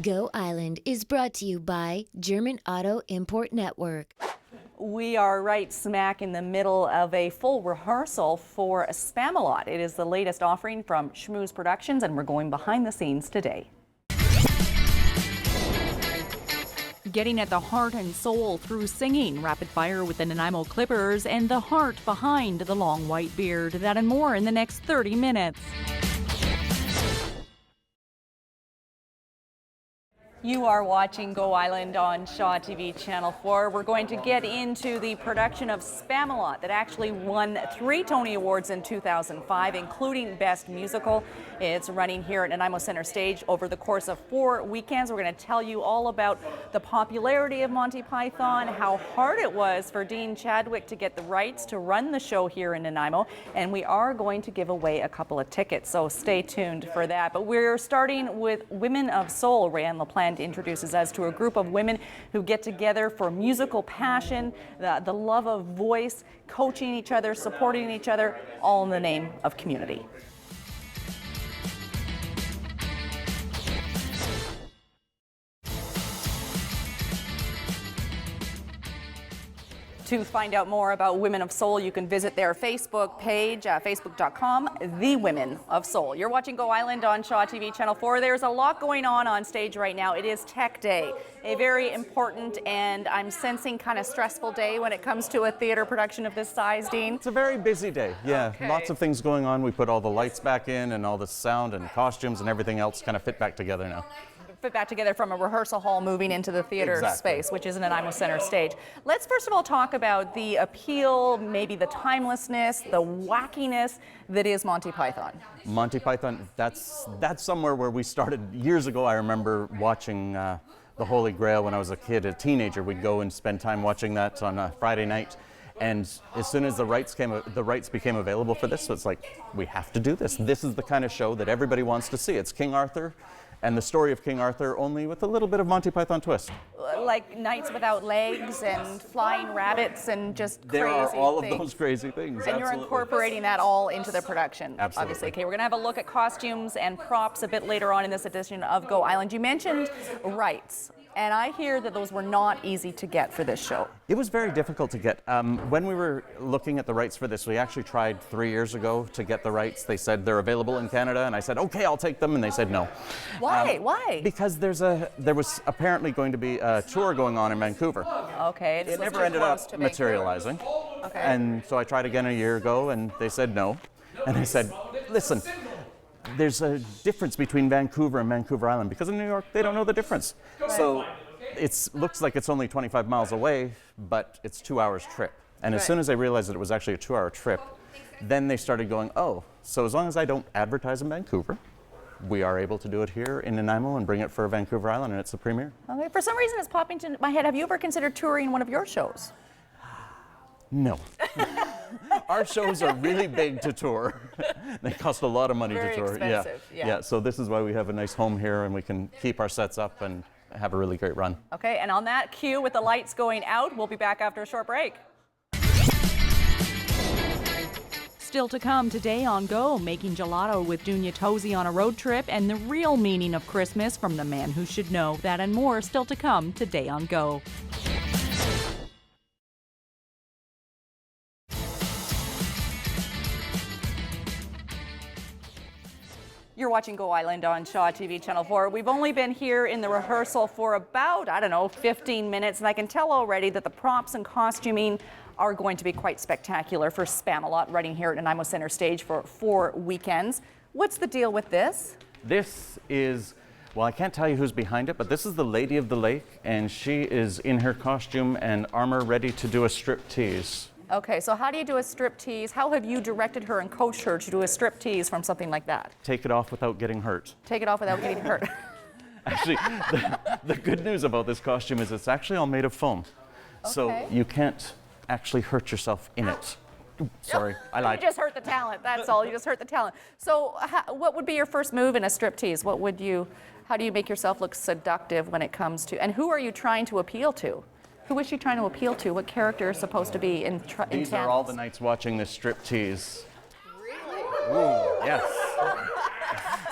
Go Island is brought to you by German Auto Import Network. We are right smack in the middle of a full rehearsal for Spamalot. It is the latest offering from Schmooze Productions, and we're going behind the scenes today. Getting at the heart and soul through singing, rapid fire with the Nanaimo Clippers, and the heart behind the long white beard. That and more in the next 30 minutes. You are watching Go Island on Shaw TV Channel 4. We're going to get into the production of Spamalot that actually won 3 Tony Awards in 2005, including Best Musical. It's running here at Nanaimo Center Stage over the course of 4 weekends. We're going to tell you all about the popularity of Monty Python, how hard it was for Dean Chadwick to get the rights to run the show here in Nanaimo, and we are going to give away a couple of tickets, so stay tuned for that. But we're starting with Women of Soul. Rayanne LaPlante introduces us to a group of women who get together for musical passion, the love of voice, coaching each other, supporting each other, all in the name of community. To find out more about Women of Soul, you can visit their Facebook page, facebook.com, The Women of Soul. You're watching Go Island on Shaw TV Channel 4. There's a lot going on stage right now. It is Tech Day, a very important and I'm sensing kind of stressful day when it comes to a theater production of this size, Dean. It's a very busy day, yeah. Okay. Lots of things going on. We put all the lights back in and all the sound and costumes and everything else kind of fit back together now. Fit back together from a rehearsal hall moving into the theater space, which is an Nanaimo Center Stage. Let's first of all talk about the appeal, maybe the timelessness, the wackiness that is Monty Python. Monty Python, that's somewhere where we started years ago. I remember watching The Holy Grail when I was a kid, a teenager. We'd go and spend time watching that on a Friday night. And as soon as the rights became available for this, so it's like, we have to do this. This is the kind of show that everybody wants to see. It's King Arthur and the story of King Arthur, only with a little bit of Monty Python twist. Like Knights Without Legs and Flying Rabbits and just crazy There are all things. Of those crazy things, and absolutely. You're incorporating that all into the production, Absolutely. Obviously. Okay, we're going to have a look at costumes and props a bit later on in this edition of Go Island. You mentioned rights. And I hear that those were not easy to get for this show. It was very difficult to get. When we were looking at the rights for this, we actually tried 3 years ago to get the rights. They said they're available in Canada, and I said, okay, I'll take them, and they said no. Why? Why? Because there was apparently going to be a tour going on in Vancouver. Okay. It never ended up materializing. Okay. And so I tried again a year ago, and they said no. And I said, listen, there's a difference between Vancouver and Vancouver Island, because in New York, they don't know the difference. So it looks like it's only 25 miles away, but it's 2 hours trip. And as soon as they realized that it was actually a 2-hour trip, then they started going, oh, so as long as I don't advertise in Vancouver, we are able to do it here in Nanaimo and bring it for Vancouver Island, and it's a premiere. Okay, for some reason it's popping into my head. Have you ever considered touring one of your shows? No. Our shows are really big to tour. They cost a lot of money to tour. Very expensive, yeah. So this is why we have a nice home here, and we can keep our sets up and have a really great run. Okay, and on that cue with the lights going out, we'll be back after a short break. Still to come today on Go, making gelato with Dunya Tosi on a road trip, and the real meaning of Christmas from the man who should know. That and more still to come today on Go. You're watching Go Island on Shaw TV Channel 4. We've only been here in the rehearsal for about, 15 minutes, and I can tell already that the props and costuming are going to be quite spectacular for Spamalot, running here at Nanaimo Center Stage for 4 weekends. What's the deal with this? This is, well, I can't tell you who's behind it, but this is the Lady of the Lake, and she is in her costume and armor ready to do a striptease. Okay, so how do you do a striptease? How have you directed her and coached her to do a striptease from something like that? Take it off without getting hurt. Take it off without getting hurt. Actually, the good news about this costume is it's actually all made of foam. Okay. So you can't actually hurt yourself in it. Ooh, sorry, I lied. You just hurt the talent, that's all. You just hurt the talent. So what would be your first move in a striptease? How do you make yourself look seductive when it comes to, and who are you trying to appeal to? Who is she trying to appeal to? What character is supposed to be in These are all the nights watching this striptease. Really? Ooh, yes.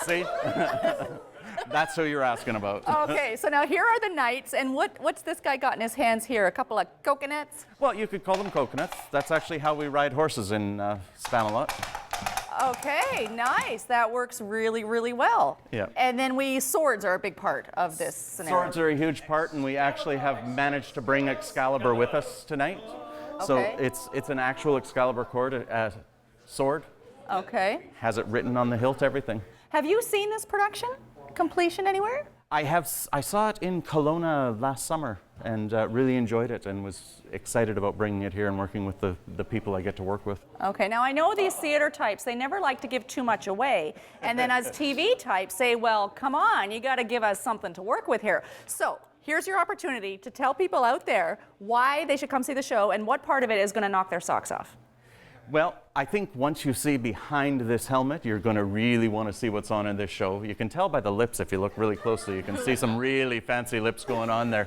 See? That's who you're asking about. Okay, so now here are the knights, and what's this guy got in his hands here? A couple of coconuts? Well, you could call them coconuts. That's actually how we ride horses in Spamalot. Okay, nice. That works really, really well. Yeah. And then swords are a big part of this scenario. Swords are a huge part, and we actually have managed to bring Excalibur with us tonight. So it's an actual Excalibur sword. Okay. Has it written on the hilt, everything. Have you seen this production completion anywhere? I saw it in Kelowna last summer and really enjoyed it and was excited about bringing it here and working with the people I get to work with. Okay, now I know these theater types, they never like to give too much away. And then as TV types say, well, come on, you got to give us something to work with here. So here's your opportunity to tell people out there why they should come see the show and what part of it is going to knock their socks off. Well, I think once you see behind this helmet, you're going to really want to see what's on in this show. You can tell by the lips if you look really closely. You can see some really fancy lips going on there.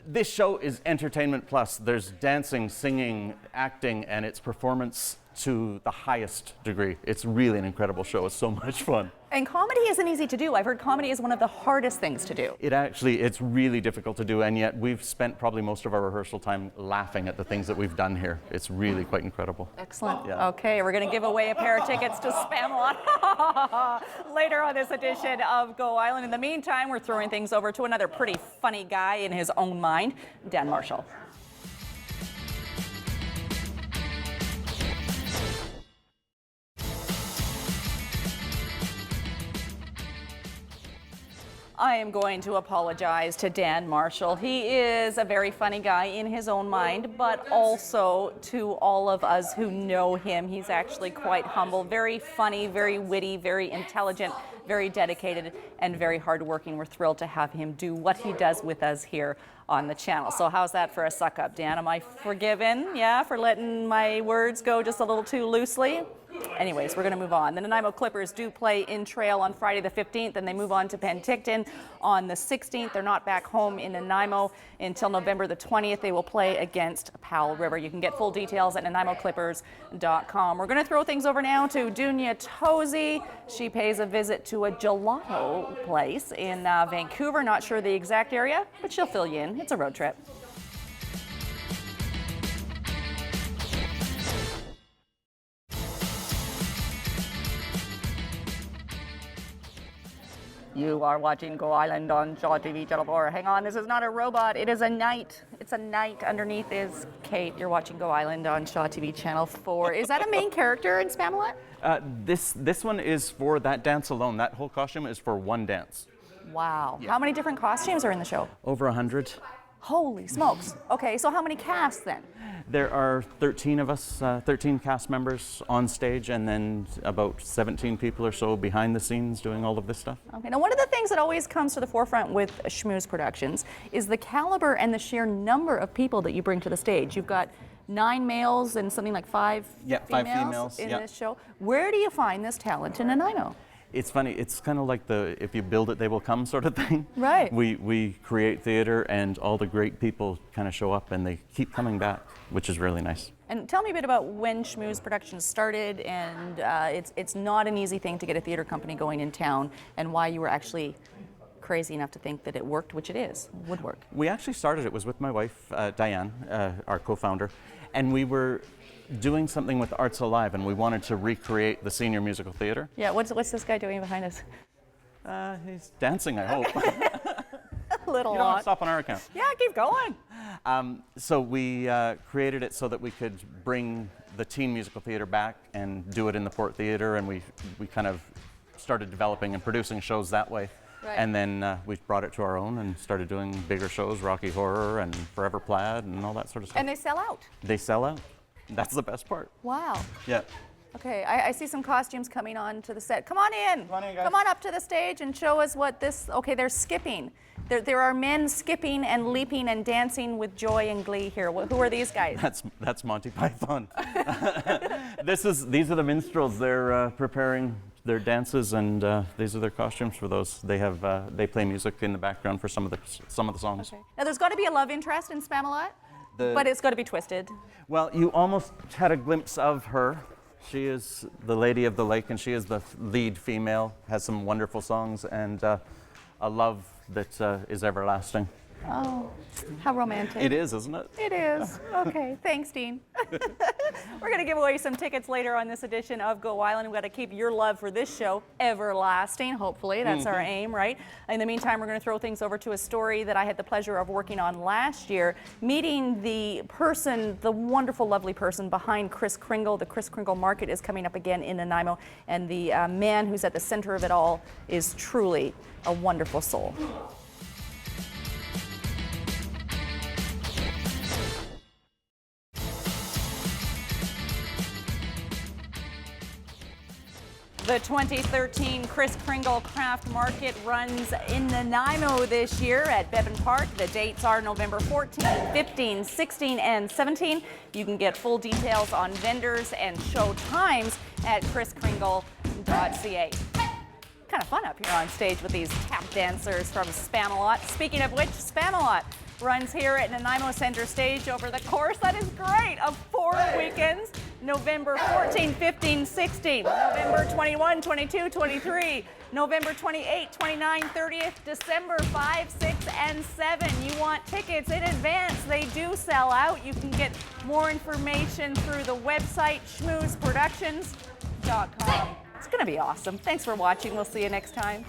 This show is entertainment plus. There's dancing, singing, acting, and it's performance to the highest degree. It's really an incredible show. It's so much fun. And comedy isn't easy to do. I've heard comedy is one of the hardest things to do. It's really difficult to do, and yet we've spent probably most of our rehearsal time laughing at the things that we've done here. It's really quite incredible. Excellent. Yeah. Okay, we're going to give away a pair of tickets to Spamalot later on this edition of Go Island. In the meantime, we're throwing things over to another pretty funny guy in his own mind, Dan Marshall. I am going to apologize to Dan Marshall. He is a very funny guy in his own mind, but also to all of us who know him, he's actually quite humble, very funny, very witty, very intelligent, very dedicated, and very hardworking. We're thrilled to have him do what he does with us here on the channel. So how's that for a suck up, Dan? Am I forgiven, yeah, for letting my words go just a little too loosely? Anyways, we're going to move on. The Nanaimo Clippers do play in Trail on Friday the 15th, and they move on to Penticton on the 16th. They're not back home in Nanaimo until November the 20th. They will play against Powell River. You can get full details at NanaimoClippers.com. We're going to throw things over now to Dunya Tozy. She pays a visit to a gelato place in Vancouver. Not sure the exact area, but she'll fill you in. It's a road trip. You are watching Go Island on Shaw TV Channel 4. Hang on, this is not a robot, it is a knight. It's a knight. Underneath is Kate. You're watching Go Island on Shaw TV Channel 4. Is that a main character in Spamalot? This one is for that dance alone. That whole costume is for one dance. Wow. Yeah. How many different costumes are in the show? Over 100. Holy smokes. Okay, so how many casts then? There are 13 of us, 13 cast members on stage, and then about 17 people or so behind the scenes doing all of this stuff. Okay, now one of the things that always comes to the forefront with Schmooze Productions is the caliber and the sheer number of people that you bring to the stage. You've got 9 males and something like 5 females in this show. Where do you find this talent in Nanaimo? It's funny, it's kind of like the if you build it, they will come sort of thing. Right. We create theater and all the great people kind of show up and they keep coming back, which is really nice. And tell me a bit about when Schmooze Productions started, and it's not an easy thing to get a theater company going in town, and why you were actually crazy enough to think that it worked, which it would work. We actually started, it was with my wife, Diane, our co-founder, and we were doing something with Arts Alive, and we wanted to recreate the senior musical theater. Yeah, what's this guy doing behind us? He's dancing, I hope. A little You don't have lot. to stop on our account. Yeah, keep going. So we created it so that we could bring the teen musical theater back and do it in the Port Theater, and we kind of started developing and producing shows that way. Right. And then we brought it to our own and started doing bigger shows, Rocky Horror and Forever Plaid and all that sort of stuff. And they sell out. They sell out. That's the best part. Wow. Yeah. Okay, I see some costumes coming on to the set. Come on in. Come on in, guys. Come on up to the stage and show us what this. Okay, they're skipping. There are men skipping and leaping and dancing with joy and glee here. Who are these guys? That's Monty Python. These are the minstrels. They're preparing their dances, and these are their costumes for those. They play music in the background for some of the songs. Okay. Now there's got to be a love interest in Spamalot, but it's got to be twisted. Well, you almost had a glimpse of her She is the lady of the lake, and she is the lead female, has some wonderful songs, and a love that is everlasting. Oh, how romantic. It is, isn't it? It is. Okay, thanks, Dean. We're going to give away some tickets later on this edition of Go Island. We've got to keep your love for this show everlasting, hopefully. That's our aim, right? In the meantime, we're going to throw things over to a story that I had the pleasure of working on last year, meeting the person, the wonderful, lovely person behind Kris Kringle. The Kris Kringle Market is coming up again in Nanaimo, and the man who's at the center of it all is truly a wonderful soul. The 2013 Kris Kringle Craft Market runs in Nanaimo this year at Bevan Park. The dates are November 14, 15, 16, and 17. You can get full details on vendors and show times at kriskringle.ca. Kind of fun up here on stage with these tap dancers from Spamalot. Speaking of which, Spamalot runs here at Nanaimo Center Stage over the course, that is great, of 4 weekends. November 14, 15, 16, November 21, 22, 23, November 28, 29, 30th, December 5, 6, and 7. You want tickets in advance. They do sell out. You can get more information through the website, schmoozeproductions.com. It's going to be awesome. Thanks for watching. We'll see you next time.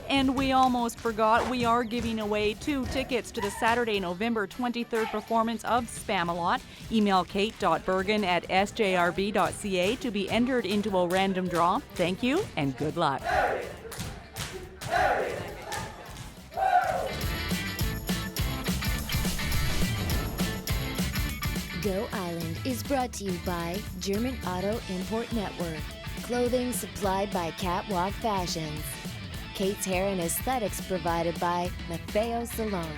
And we almost forgot, we are giving away 2 tickets to the Saturday, November 23rd performance of Spamalot. Email kate.bergen@sjrb.ca to be entered into a random draw. Thank you and good luck. Go Island is brought to you by German Auto Import Network. Clothing supplied by Catwalk Fashions. Kate's hair and aesthetics provided by Maffeo Salon.